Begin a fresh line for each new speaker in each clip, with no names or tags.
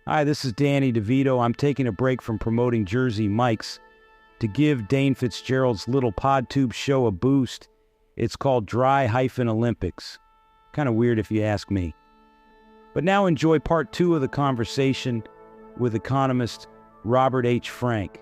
Hi, this is Danny DeVito. I'm taking a break from promoting Jersey Mike's to give Dane Fitzgerald's little pod tube show a boost. It's called Dry-Olympics. Kind of weird if you ask me. But now enjoy part two of the conversation with economist Robert H. Frank.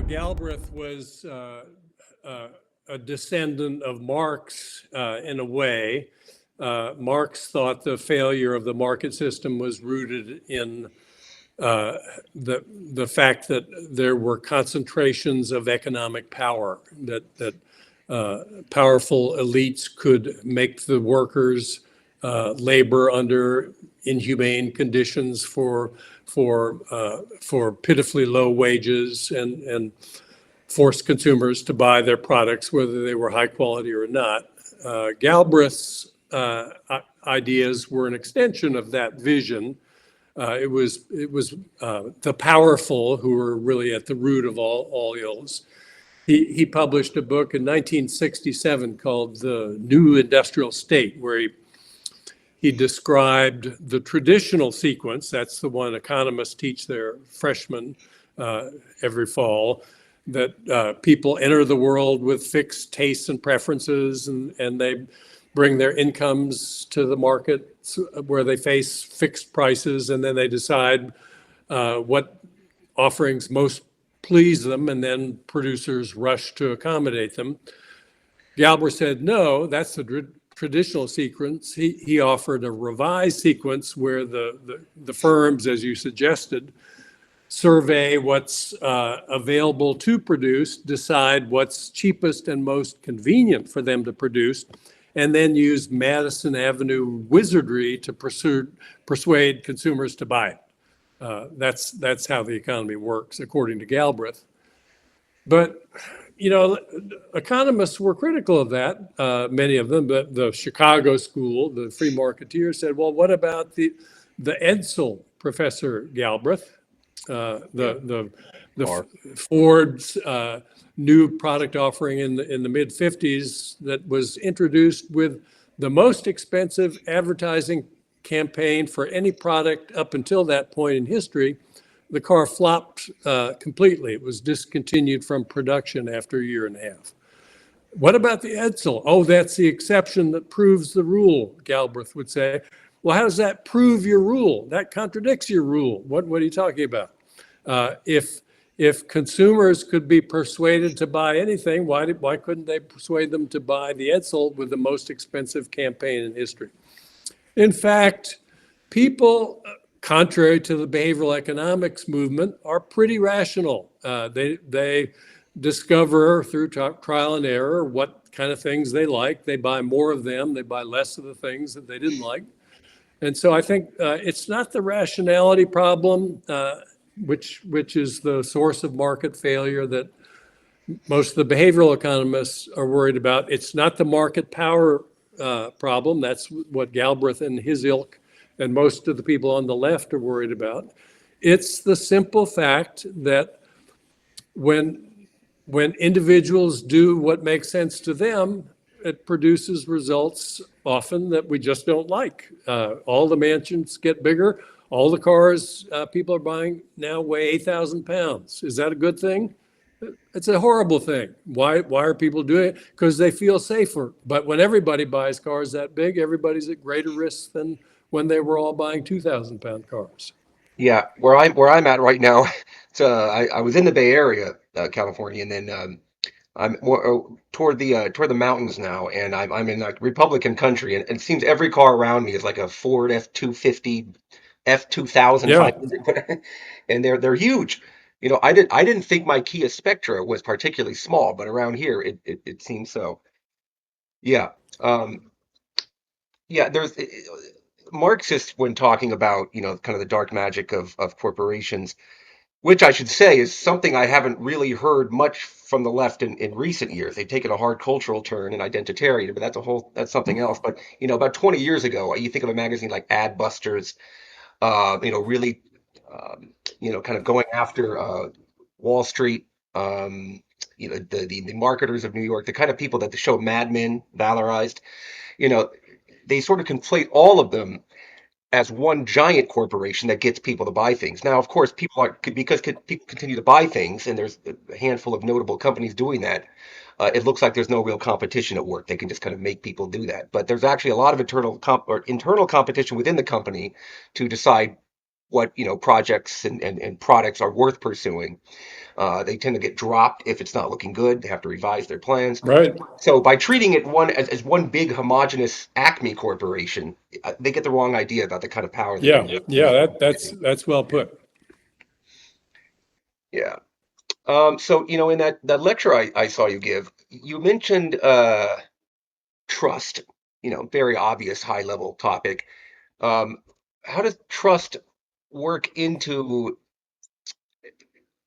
Galbraith was a descendant of Marx in a way. Marx thought the failure of the market system was rooted in the fact that there were concentrations of economic power, that powerful elites could make the workers labor under inhumane conditions for pitifully low wages and force consumers to buy their products, whether they were high quality or not. Galbraith's ideas were an extension of that vision. It was the powerful who were really at the root of all ills. He published a book in 1967 called The New Industrial State, where he described the traditional sequence. That's the one economists teach their freshmen every fall, that people enter the world with fixed tastes and preferences, and they bring their incomes to the market where they face fixed prices, and then they decide what offerings most please them, and then producers rush to accommodate them. Galbraith said, no, that's the traditional sequence. He offered a revised sequence where the firms, as you suggested, survey what's available to produce, decide what's cheapest and most convenient for them to produce, and then use Madison Avenue wizardry to persuade consumers to buy it. That's how the economy works, according to Galbraith. But economists were critical of that, many of them. But the Chicago school, the free marketeer, said, well, what about the Edsel professor Galbraith, the Ford's new product offering in the mid 50s that was introduced with the most expensive advertising campaign for any product up until that point in history. The car flopped completely. It was discontinued from production after a year and a half. What about the Edsel? Oh, that's the exception that proves the rule, Galbraith would say. Well, how does that prove your rule? That contradicts your rule. What are you talking about? If consumers could be persuaded to buy anything, why couldn't they persuade them to buy the Edsel with the most expensive campaign in history? In fact, people, contrary to the behavioral economics movement, are pretty rational. They discover through trial and error what kind of things they like. They buy more of them. They buy less of the things that they didn't like. And so I think it's not the rationality problem, which is the source of market failure that most of the behavioral economists are worried about. It's not the market power problem. That's what Galbraith and his ilk and most of the people on the left are worried about. It's the simple fact that when individuals do what makes sense to them, it produces results often that we just don't like. All the mansions get bigger. All the cars people are buying now weigh 8,000 pounds. Is that a good thing? It's a horrible thing. Why are people doing it? Because they feel safer. But when everybody buys cars that big, everybody's at greater risk than when they were all buying 2,000-pound cars.
Yeah, where I'm at right now, I was in the Bay Area, California, and then I'm more toward the mountains now, and I'm in like Republican country, and it seems every car around me is like a Ford F-250, F-2000
Yeah.
500, and they're huge. I didn't think my Kia Spectra was particularly small, but around here it seems so. Yeah. Um, yeah, Marxists when talking about, kind of the dark magic of corporations. which I should say is something I haven't really heard much from the left in recent years. They've taken a hard cultural turn and identitarian, but that's something else. But about 20 years ago, you think of a magazine like Adbusters, really, um, kind of going after Wall Street, the marketers of New York, the kind of people that the show Mad Men valorized. You know, they sort of conflate all of them as one giant corporation that gets people to buy things. Now, of course, people continue to buy things, and there's a handful of notable companies doing that. It looks like there's no real competition at work. They can just kind of make people do that. But there's actually a lot of internal competition within the company to decide what projects and products are worth pursuing. They tend to get dropped if it's not looking good. They have to revise their plans.
Right.
So by treating it as one big homogenous Acme corporation, they get the wrong idea about the kind of power they
Yeah.
can
Yeah.
wield.
That's well put.
Yeah. So in that lecture I saw you give, you mentioned trust. Very obvious high level topic. Um, how does trust work into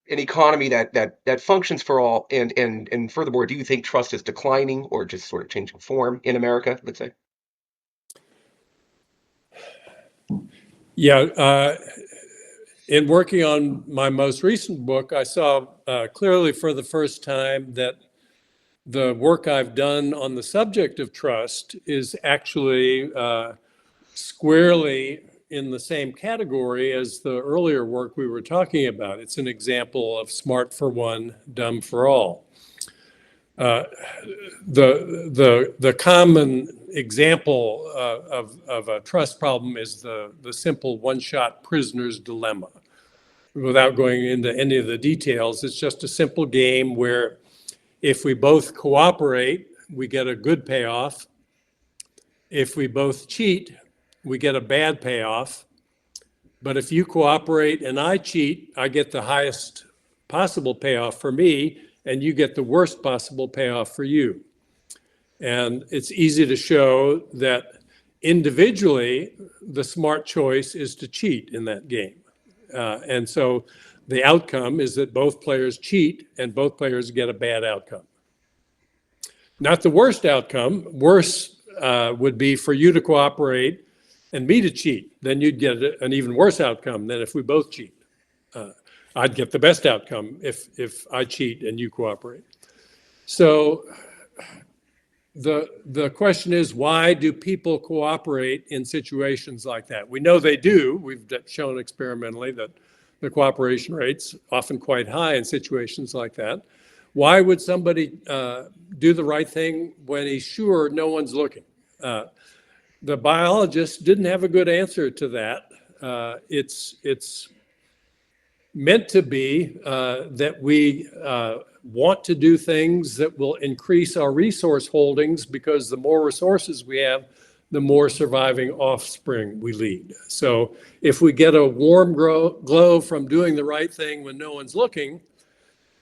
an economy that functions for all? And furthermore, do you think trust is declining or just sort of changing form in America, let's say?
Yeah. In working on my most recent book, I saw clearly for the first time that the work I've done on the subject of trust is actually squarely in the same category as the earlier work we were talking about. It's an example of smart for one, dumb for all. The common example of a trust problem is the simple one-shot prisoner's dilemma. Without going into any of the details, it's just a simple game where if we both cooperate, we get a good payoff. If we both cheat, we get a bad payoff. But if you cooperate and I cheat, I get the highest possible payoff for me, and you get the worst possible payoff for you. And it's easy to show that individually, the smart choice is to cheat in that game. And so the outcome is that both players cheat and both players get a bad outcome. Not the worst outcome. Worse would be for you to cooperate and me to cheat. Then you'd get an even worse outcome than if we both cheat. I'd get the best outcome if I cheat and you cooperate. So the question is, why do people cooperate in situations like that? We know they do. We've shown experimentally that the cooperation rate's often quite high in situations like that. Why would somebody do the right thing when he's sure no one's looking? The biologists didn't have a good answer to that. It's meant to be that we want to do things that will increase our resource holdings, because the more resources we have, the more surviving offspring we lead. So if we get a warm glow from doing the right thing when no one's looking,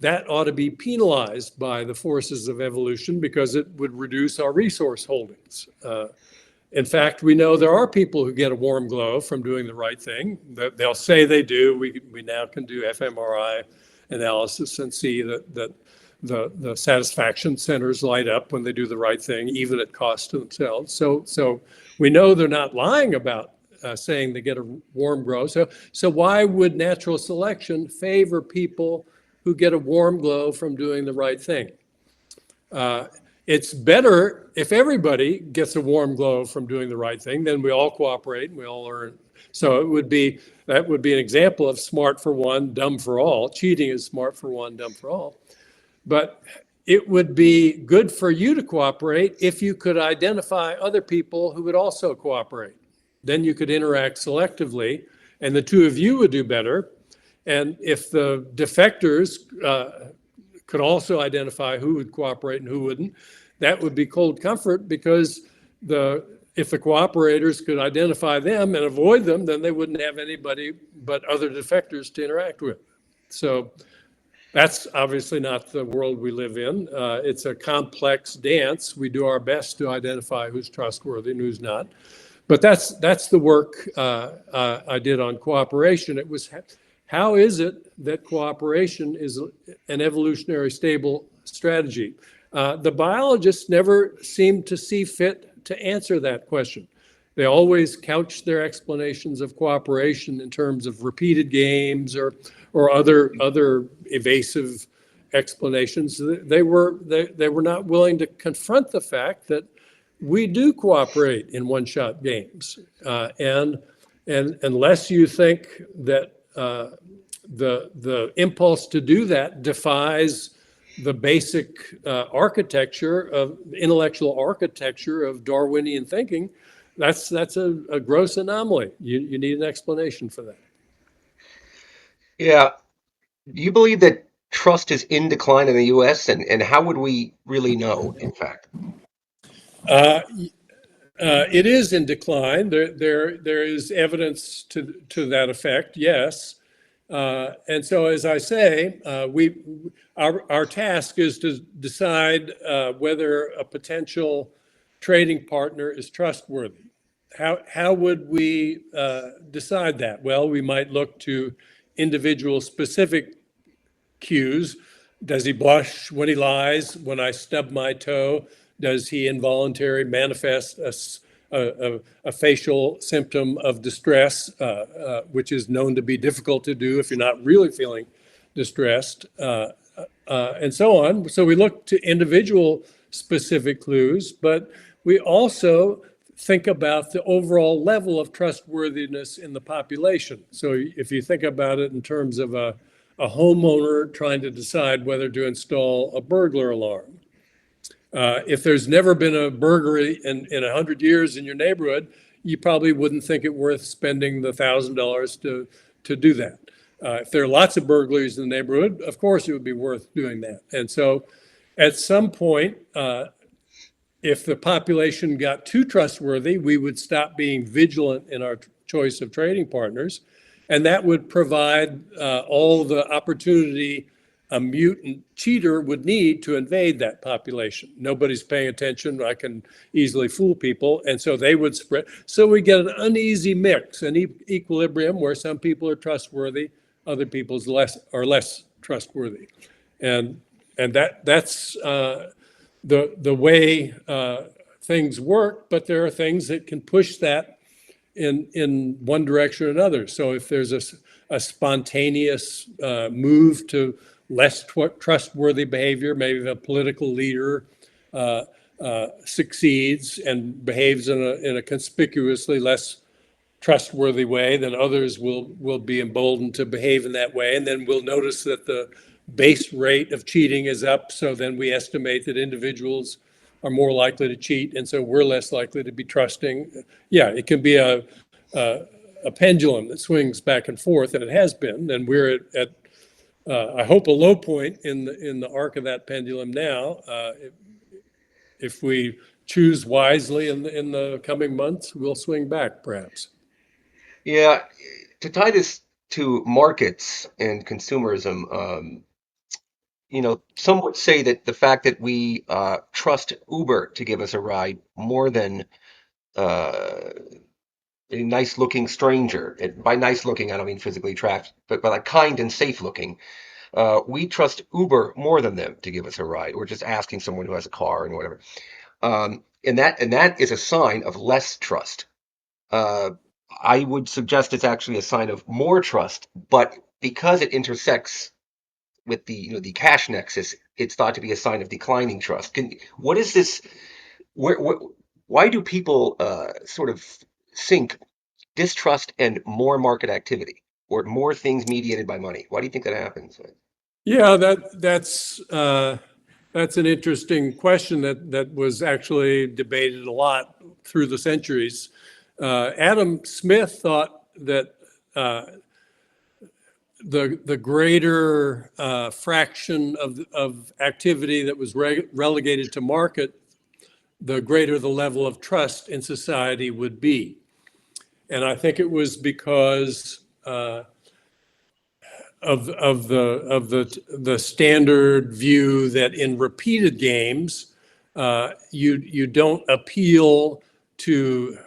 that ought to be penalized by the forces of evolution, because it would reduce our resource holdings. In fact, we know there are people who get a warm glow from doing the right thing. They'll say they do. We now can do fMRI analysis and see that the satisfaction centers light up when they do the right thing, even at cost to themselves. So we know they're not lying about saying they get a warm glow. So why would natural selection favor people who get a warm glow from doing the right thing? It's better if everybody gets a warm glow from doing the right thing, then we all cooperate and we all learn. So that would be an example of smart for one, dumb for all. Cheating is smart for one, dumb for all. But it would be good for you to cooperate if you could identify other people who would also cooperate. Then you could interact selectively, and the two of you would do better. And if the defectors could also identify who would cooperate and who wouldn't, that would be cold comfort, because if the cooperators could identify them and avoid them, then they wouldn't have anybody but other defectors to interact with. So that's obviously not the world we live in. It's a complex dance. We do our best to identify who's trustworthy and who's not. But that's the work I did on cooperation. It was how is it that cooperation is an evolutionary stable strategy? The biologists never seem to see fit to answer that question. They always couch their explanations of cooperation in terms of repeated games or other evasive explanations. They were not willing to confront the fact that we do cooperate in one-shot games, and unless you think that the impulse to do that defies the basic intellectual architecture of Darwinian thinking, that's a gross anomaly. You need an explanation for that.
Yeah. Do you believe that trust is in decline in the U.S. and how would we really know, in fact?
Uh, it is in decline. There is evidence to that effect. Yes. And so, as I say, our task is to decide whether a potential trading partner is trustworthy. How would we decide that? Well, we might look to individual specific cues. Does he blush when he lies? When I stub my toe, does he involuntarily manifest a facial symptom of distress, which is known to be difficult to do if you're not really feeling distressed, and so on. So we look to individual specific clues, but we also think about the overall level of trustworthiness in the population. So if you think about it in terms of a homeowner trying to decide whether to install a burglar alarm. If there's never been a burglary in 100 years in your neighborhood, you probably wouldn't think it worth spending the $1,000 to do that. If there are lots of burglaries in the neighborhood, of course it would be worth doing that. And so at some point, if the population got too trustworthy, we would stop being vigilant in our choice of trading partners. And that would provide all the opportunity a mutant cheater would need to invade that population. Nobody's paying attention. I can easily fool people. And so they would spread. So we get an uneasy mix, an equilibrium where some people are trustworthy, other people are less trustworthy. And that's the way things work, but there are things that can push that in one direction or another. So if there's a spontaneous move to less trustworthy behavior, maybe the political leader succeeds and behaves in a conspicuously less trustworthy way, then others will be emboldened to behave in that way. And then we'll notice that the base rate of cheating is up. So then we estimate that individuals are more likely to cheat. And so we're less likely to be trusting. Yeah, it can be a pendulum that swings back and forth, and it has been. And we're at I hope, a low point in the arc of that pendulum now. If we choose wisely in the coming months, we'll swing back, perhaps.
Yeah, to tie this to markets and consumerism, some would say that the fact that we trust Uber to give us a ride more than uh, a nice-looking stranger. And by nice-looking, I don't mean physically attractive, but like kind and safe-looking. We trust Uber more than them to give us a ride. We're just asking someone who has a car and whatever. And that is a sign of less trust. Uh, I would suggest it's actually a sign of more trust, but because it intersects with the cash nexus, it's thought to be a sign of declining trust. What is this? Why do people sort of sync distrust and more market activity or more things mediated by money? Why do you think that happens?
Yeah, that's an interesting question that was actually debated a lot through the centuries. Adam Smith thought that the greater fraction of activity that was relegated to market, the greater the level of trust in society would be. And I think it was because of the standard view that in repeated games, you don't appeal to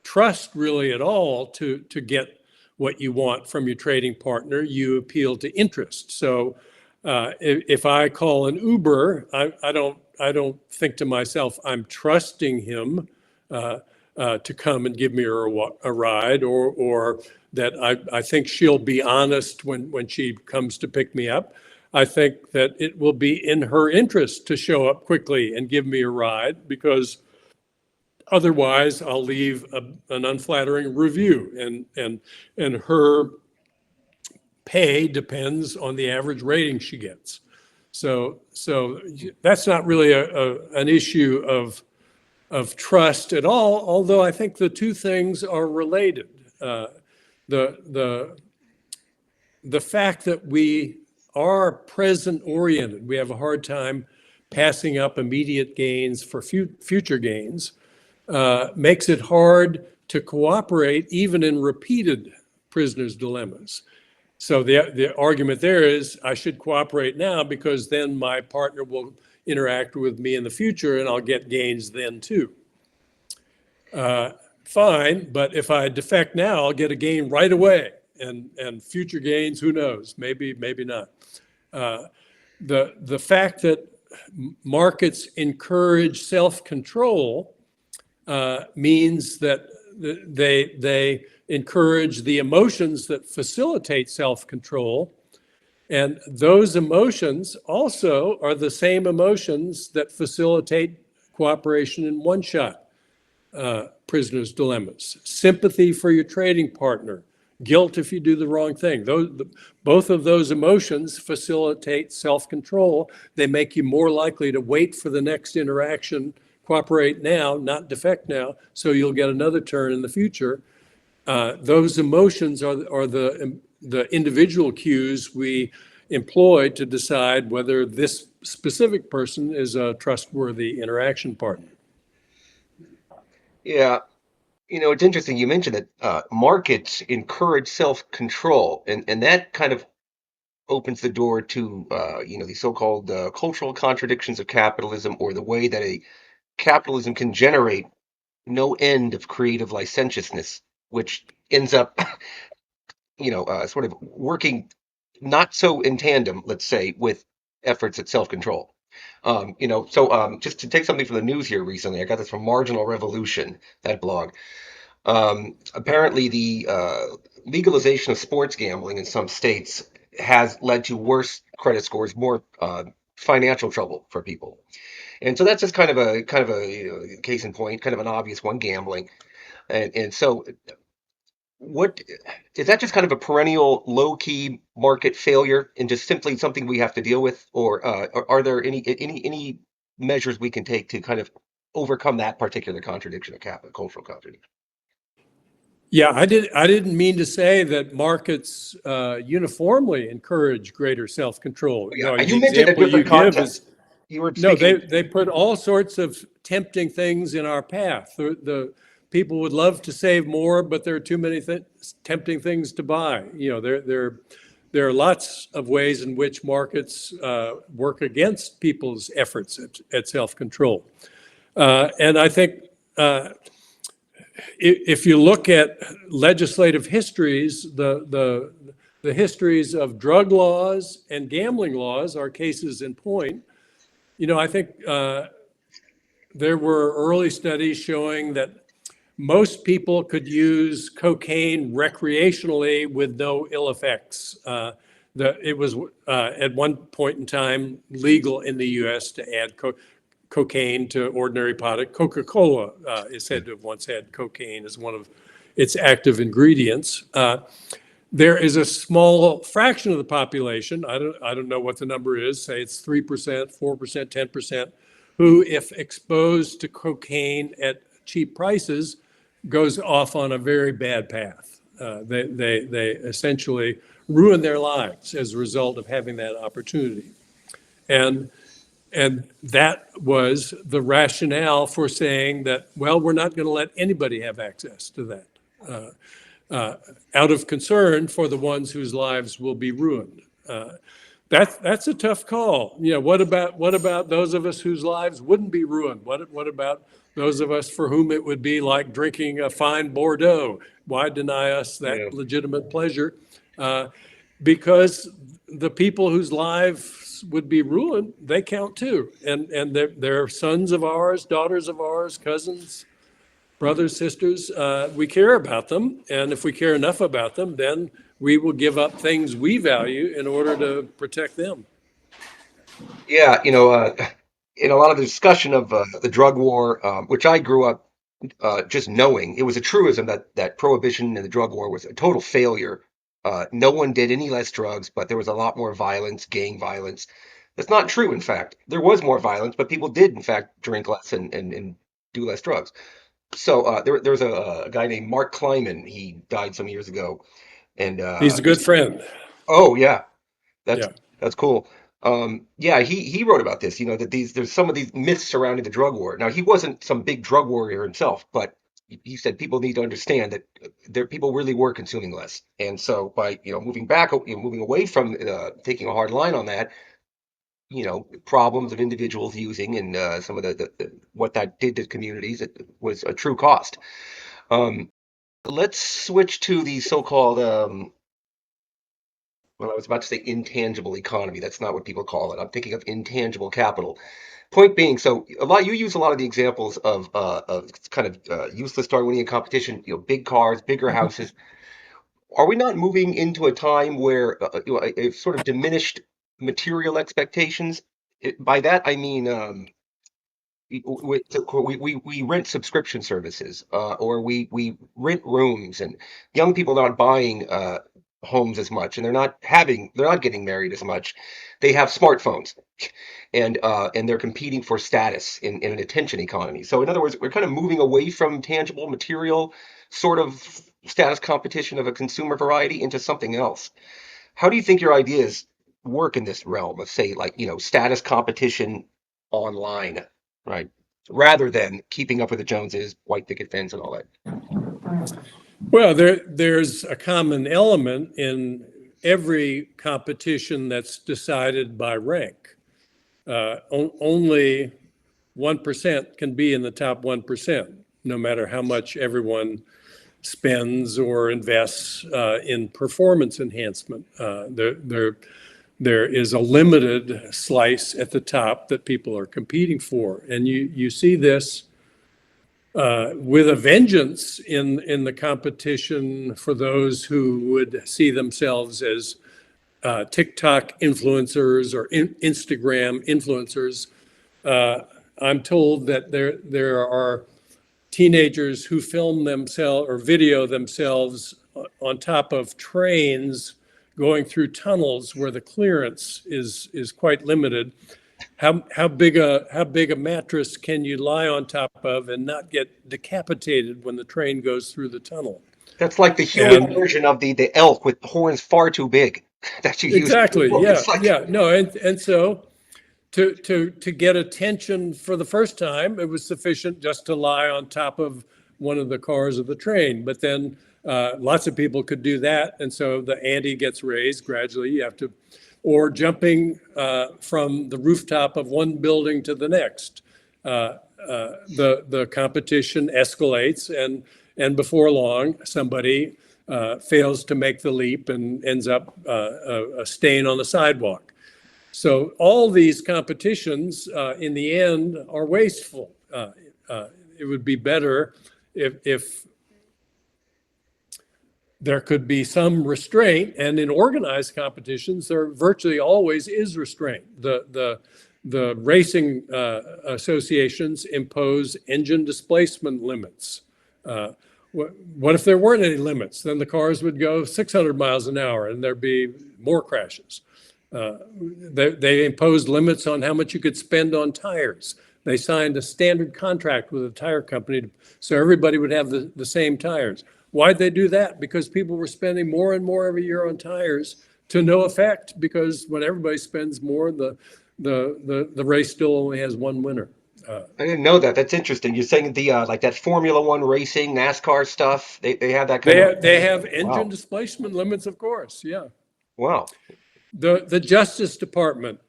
trust really at all to get what you want from your trading partner, you appeal to interest. So if I call an Uber, I don't think to myself, I'm trusting him to come and give me a ride, or that I think she'll be honest when she comes to pick me up. I think that it will be in her interest to show up quickly and give me a ride, because otherwise I'll leave an unflattering review, and her pay depends on the average rating she gets. So that's not really an issue of trust at all, although I think the two things are related. The fact that we are present oriented, we have a hard time passing up immediate gains for future gains, makes it hard to cooperate even in repeated prisoner's dilemmas. So the argument there is, I should cooperate now because then my partner will interact with me in the future and I'll get gains then too. Fine, but if I defect now, I'll get a gain right away, and future gains, who knows? Maybe not. The fact that markets encourage self-control means that they encourage the emotions that facilitate self-control, and those emotions also are the same emotions that facilitate cooperation in one-shot prisoner's dilemmas. Sympathy for your trading partner, guilt if you do the wrong thing. Both of those emotions facilitate self-control. They make you more likely to wait for the next interaction, cooperate now, not defect now, so you'll get another turn in the future. Those emotions are the individual cues we employ to decide whether this specific person is a trustworthy interaction partner.
Yeah, it's interesting. You mentioned that markets encourage self-control, and that kind of opens the door to the so-called cultural contradictions of capitalism, or the way that a capitalism can generate no end of creative licentiousness, which ends up sort of working not so in tandem, let's say, with efforts at self-control. Just to take something from the news here recently, I got this from Marginal Revolution, that blog. Apparently, the legalization of sports gambling in some states has led to worse credit scores, more financial trouble for people. And so that's just kind of a case in point, kind of an obvious one, gambling. And so what is that, just kind of a perennial low-key market failure and just simply something we have to deal with, or are there any measures we can take to kind of overcome that particular contradiction, a cultural contradiction?
Yeah, I didn't mean to say that markets uniformly encourage greater self-control.
Yeah,
The
you mentioned a
example you
different
give
context.
is,
You were
no,
speaking.
they put all sorts of tempting things in our path. The people would love to save more, but there are too many tempting things to buy. There are lots of ways in which markets work against people's efforts at self-control. And I think if you look at legislative histories, the histories of drug laws and gambling laws are cases in point. I think there were early studies showing that most people could use cocaine recreationally with no ill effects. It was at one point in time legal in the U.S. to add cocaine to ordinary product. Coca-Cola is said to have once had cocaine as one of its active ingredients. There is a small fraction of the population, I don't know what the number is, say it's 3%, 4%, 10%, who, if exposed to cocaine at cheap prices, goes off on a very bad path. They essentially ruin their lives as a result of having that opportunity. And that was the rationale for saying that, well, we're not going to let anybody have access to that, out of concern for the ones whose lives will be ruined. That's a tough call. What about those of us whose lives wouldn't be ruined? What about those of us for whom it would be like drinking a fine Bordeaux? Why deny us
Yeah.
that legitimate pleasure? Uh, because the people whose lives would be ruined, they count too, and they're sons of ours, daughters of ours, cousins, brothers, sisters. We care about them, and if we care enough about them, then we will give up things we value in order to protect them.
Yeah, in a lot of the discussion of the drug war, which I grew up just knowing, it was a truism that prohibition and the drug war was a total failure. No one did any less drugs, but there was a lot more violence, gang violence. That's not true, in fact. There was more violence, but people did, in fact, drink less and do less drugs. So there's a guy named Mark Kleiman. He died some years ago, and
He's a good friend.
oh yeah, that's
Yeah.
that's cool. Yeah, he wrote about this, that there's some of these myths surrounding the drug war. Now, he wasn't some big drug warrior himself, but he said people need to understand that there people really were consuming less. And so by, moving back, moving away from taking a hard line on that, problems of individuals using and some of what that did to communities, it was a true cost. Um, let's switch to the so-called well, I was about to say intangible economy. That's not what people call it. I'm thinking of intangible capital. Point being, so you use a lot of the examples of kind of useless Darwinian competition, big cars, bigger houses. Are we not moving into a time where a sort of diminished material expectations? By that I mean we rent subscription services, or we rent rooms, and young people aren't buying homes as much, and they're not getting married as much. They have smartphones, and they're competing for status in an attention economy. So in other words, we're kind of moving away from tangible material sort of status competition of a consumer variety into something else. How do you think your ideas work in this realm of, say, like, status competition online, right? Rather than keeping up with the Joneses, white picket fence, and all that.
Well, there's a common element in every competition that's decided by rank. Only 1% can be in the top 1%, no matter how much everyone spends or invests in performance enhancement. There is a limited slice at the top that people are competing for. And you see this with a vengeance in the competition for those who would see themselves as TikTok influencers or Instagram influencers. I'm told that there are teenagers who film themselves or video themselves on top of trains going through tunnels where the clearance is quite limited. How big a mattress can you lie on top of and not get decapitated when the train goes through the tunnel?
That's like the human
And
version of the elk with horns far too big that you use in the
exactly,
book.
yeah,
It's like,
yeah, no, and so to get attention for the first time, it was sufficient just to lie on top of one of the cars of the train. But then lots of people could do that, and so the ante gets raised gradually. You have to, or jumping from the rooftop of one building to the next. The competition escalates, and before long, somebody fails to make the leap and ends up a stain on the sidewalk. So all these competitions, in the end, are wasteful. It would be better if there could be some restraint, and in organized competitions, there virtually always is restraint. The racing associations impose engine displacement limits. Uh, what if there weren't any limits? Then the cars would go 600 miles an hour, and there'd be more crashes. They imposed limits on how much you could spend on tires. They signed a standard contract with a tire company so everybody would have the same tires. Why'd they do that? Because people were spending more and more every year on tires to no effect, because when everybody spends more, the race still only has one winner.
I didn't know that. That's interesting. You're saying the like that Formula One racing, NASCAR stuff. They have that kind of.
They have engine
Wow,
displacement limits, of course. Yeah.
wow.
The Justice Department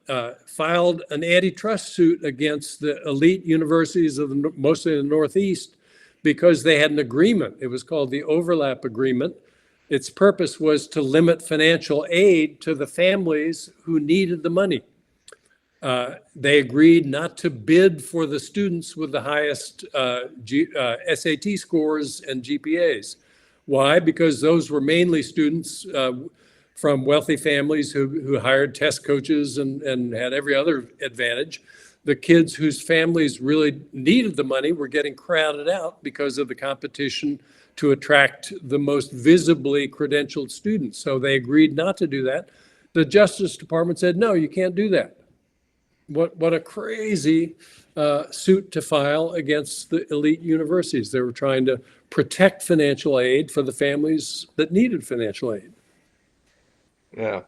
filed an antitrust suit against the elite universities of mostly the Northeast because they had an agreement. It was called the Overlap Agreement. Its purpose was to limit financial aid to the families who needed the money. They agreed not to bid for the students with the highest SAT scores and GPAs. Why? Because those were mainly students from wealthy families who hired test coaches and had every other advantage. The kids whose families really needed the money were getting crowded out because of the competition to attract the most visibly credentialed students. So they agreed not to do that. The Justice Department said, no, you can't do that. What a crazy suit to file against the elite universities. They were trying to protect financial aid for the families that needed financial aid.
Yeah.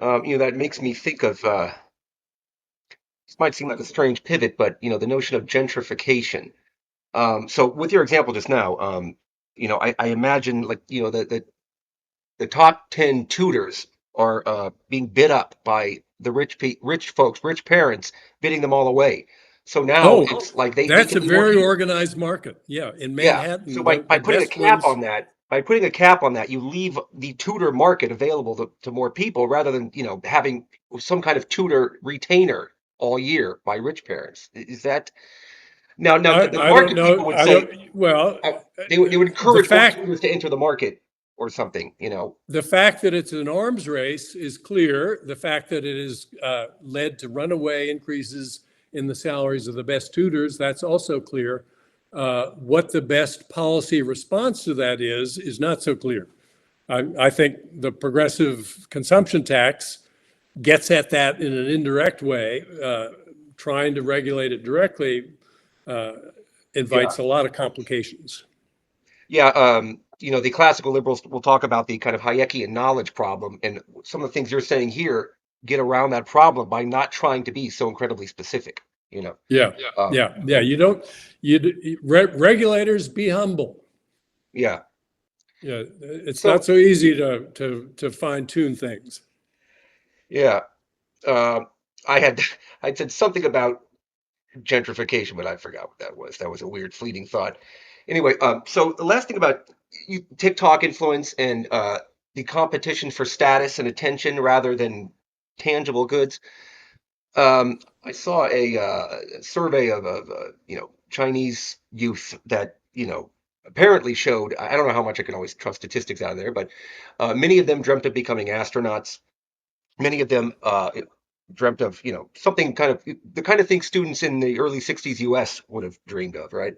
That makes me think of this might seem like a strange pivot, but the notion of gentrification. So with your example just now, I imagine like the top 10 tutors are being bid up by the rich folks, rich parents, bidding them all away. So now
Oh,
it's like they
that's
can
a
be more
very
equal.
organized market. Yeah, in
Yeah. So
Manhattan,
by
the
putting a
best
cap
ones.
on that, you leave the tutor market available to more people rather than, having some kind of tutor retainer all year by rich parents. Is that now the
I don't
market
know.
people would
I
say
don't. Well,
they would
the
encourage more
fact
tutors to enter the market or something.
the fact that it's an arms race is clear. The fact that it has led to runaway increases in the salaries of the best tutors, that's also clear. What the best policy response to that is not so clear. I think the progressive consumption tax gets at that in an indirect way. Trying to regulate it directly
Yeah.
invites a lot of complications.
Yeah, the classical liberals will talk about the kind of Hayekian knowledge problem, and some of the things you're saying here get around that problem by not trying to be so incredibly specific.
Yeah,
Um,
yeah. You don't. Regulators be humble.
yeah.
Yeah, it's not
So
so easy to fine tune things.
yeah, uh, I had I said something about gentrification, but I forgot what that was. That was a weird fleeting thought. Anyway, so the last thing about TikTok influence and the competition for status and attention rather than tangible goods. I saw a survey of Chinese youth that apparently showed. I don't know how much I can always trust statistics out of there, but many of them dreamt of becoming astronauts. Many of them dreamt of something kind of the kind of thing students in the early '60s U.S. would have dreamed of, right?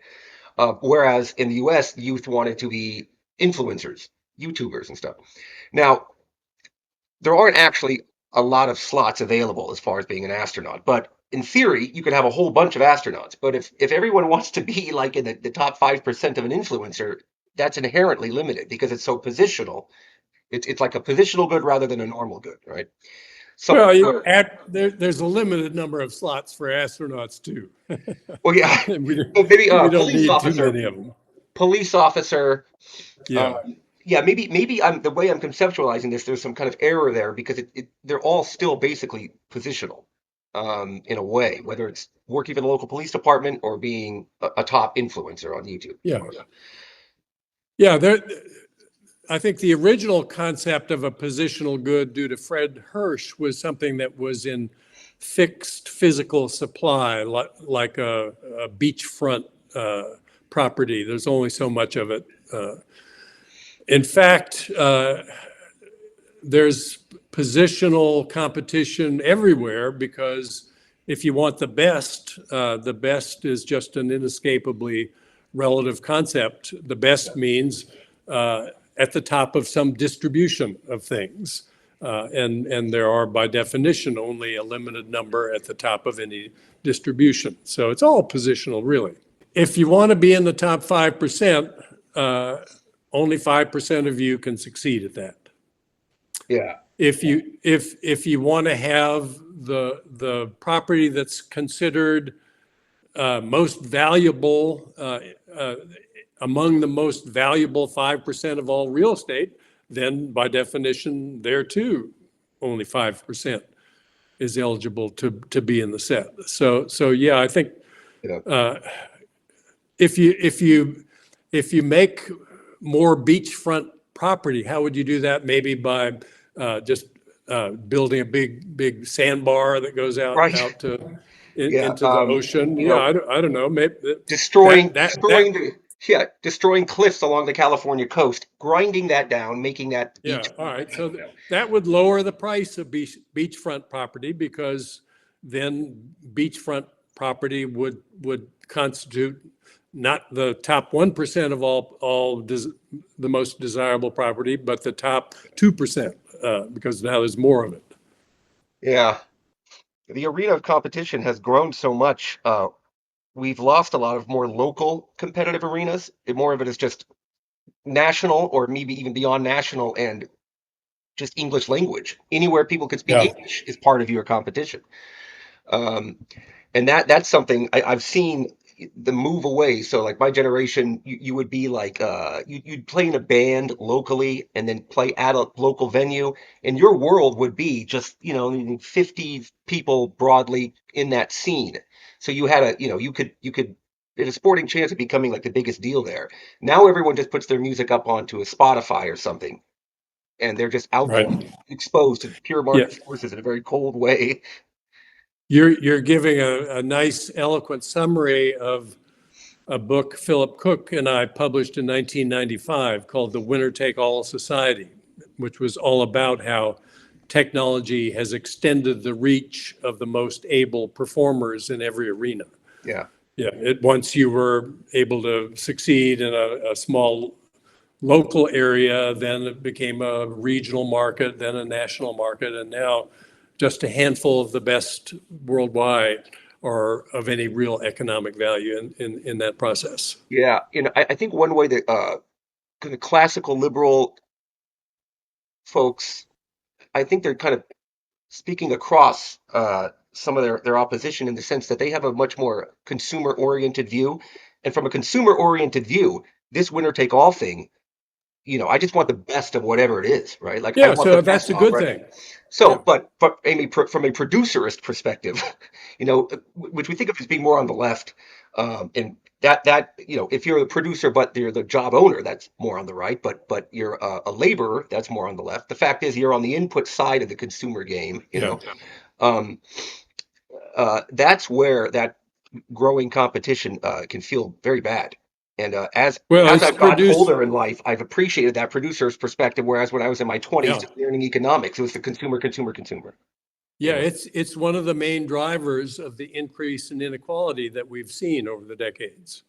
Whereas in the U.S., youth wanted to be influencers, YouTubers, and stuff. Now, there aren't actually a lot of slots available as far as being an astronaut. But in theory, you could have a whole bunch of astronauts. But if everyone wants to be like in the top 5% of an influencer, that's inherently limited because it's so positional. It's like a positional good rather than a normal good, right? So,
Well, there's a limited number of slots for astronauts too.
well, yeah,
we
well, maybe
we don't need too many of them.
police officer.
Yeah.
Um, yeah, maybe I'm the way I'm conceptualizing this. There's some kind of error there because they're all still basically positional, in a way, whether it's working for the local police department or being a top influencer on YouTube.
Yeah. Yeah. I think the original concept of a positional good due to Fred Hirsch was something that was in fixed physical supply, like a beachfront property. There's only so much of it. In fact, there's positional competition everywhere because if you want the best is just an inescapably relative concept. The best means at the top of some distribution of things. And there are, by definition, only a limited number at the top of any distribution. So it's all positional, really. If you want to be in the top 5%, only 5% of you can succeed at that.
Yeah,
If you want to have the property that's considered most valuable among the most valuable 5% of all real estate, then by definition, there too, only 5% is eligible to be in the set. So yeah, I think
You know,
if you make more beachfront property, how would you do that? Maybe by just building a big sandbar that goes
right?
out to
Yeah.
into the ocean.
You
Yeah,
know,
I don't know. Maybe
destroying
that
destroying the destroying cliffs along the California coast, grinding that down, making that
yeah.
beach.
All right. So
You know,
that would lower the price of beachfront property, because then beachfront property would constitute not the top 1% of the most desirable property, but the top 2%, because now there's more of it.
yeah. The arena of competition has grown so much. We've lost a lot of more local competitive arenas. More of it is just national or maybe even beyond national and just English language. Anywhere people can speak
Yeah.
English is part of your competition. Um, and that's something I've seen the move away. So like my generation, you would be like you'd play in a band locally and then play at a local venue, and your world would be just 50 people broadly in that scene. So you had you could had a sporting chance of becoming like the biggest deal there. Now everyone just puts their music up onto a Spotify or something, and they're just out there
Right.
exposed to pure
Yeah.
market forces in a very cold way.
You're giving a nice, eloquent summary of a book Philip Cook and I published in 1995 called The Winner Take All Society, which was all about how technology has extended the reach of the most able performers in every arena.
Yeah.
Yeah, once you were able to succeed in a small local area, then it became a regional market, then a national market, and now just a handful of the best worldwide are of any real economic value in that process.
Yeah, I think one way that the classical liberal folks, I think they're kind of speaking across some of their opposition in the sense that they have a much more consumer-oriented view, and from a consumer-oriented view, this winner take all thing, I just want the best of whatever it is, right? Like I
Yeah,
want the
so that's
best
a good
already.
thing.
So,
Yeah,
but Amy, from a producerist perspective, which we think of as being more on the left, and that if you're a producer but you're the job owner, that's more on the right. But you're a laborer, that's more on the left. The fact is, you're on the input side of the consumer game.
yeah.
Um, that's where that growing competition can feel very bad. And
Well,
as
it's
I've gotten
produced,
older in life, I've appreciated that producer's perspective. Whereas when I was in my 20s,
yeah.
just learning economics, it was the consumer, consumer, consumer. You
Yeah,
know,
it's one of the main drivers of the increase in inequality that we've seen over the decades.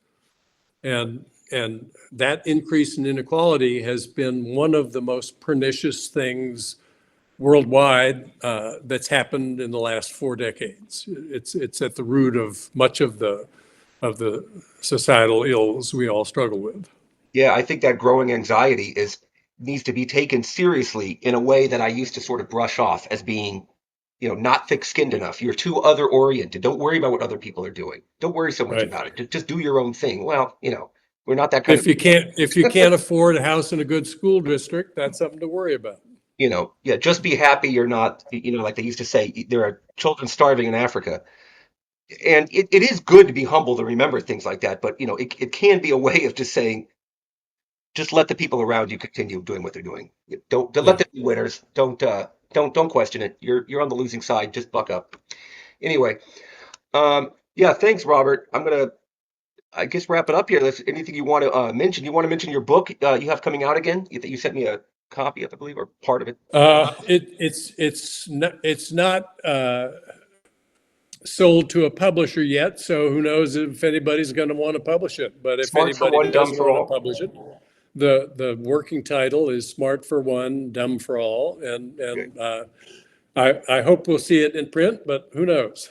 And that increase in inequality has been one of the most pernicious things worldwide that's happened in the last 4 decades. It's at the root of much of the societal ills we all struggle with.
yeah, I think that growing anxiety is needs to be taken seriously in a way that I used to sort of brush off as being, not thick-skinned enough. You're too other oriented. Don't worry about what other people are doing. Don't worry so much
Right.
about it. Just do your own thing. Well, we're not that kind of
If you can't afford a house in a good school district, that's something to worry about.
yeah, just be happy you're not, like they used to say, there are children starving in Africa. And it is good to be humble to remember things like that, but it can be a way of just saying, just let the people around you continue doing what they're doing. Don't let
Yeah.
them be winners. Don't question it. You're on the losing side. Just buck up. Anyway, yeah, thanks, Robert. I'm gonna, I guess, wrap it up here. There's anything you want to mention? You want to mention your book you have coming out again? You sent me a copy of, I believe, or part of it.
It's not sold to a publisher yet, so who knows if anybody's going to want to publish it. But if
Smart for
anybody
one,
does
dumb for
want to
all.
publish it, the working title is Smart for One, Dumb for All,
Okay.
and I hope we'll see it in print, but who knows?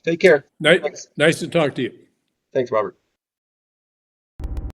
Take care.
Nice,
Thanks.
nice to talk to you.
Thanks, Robert.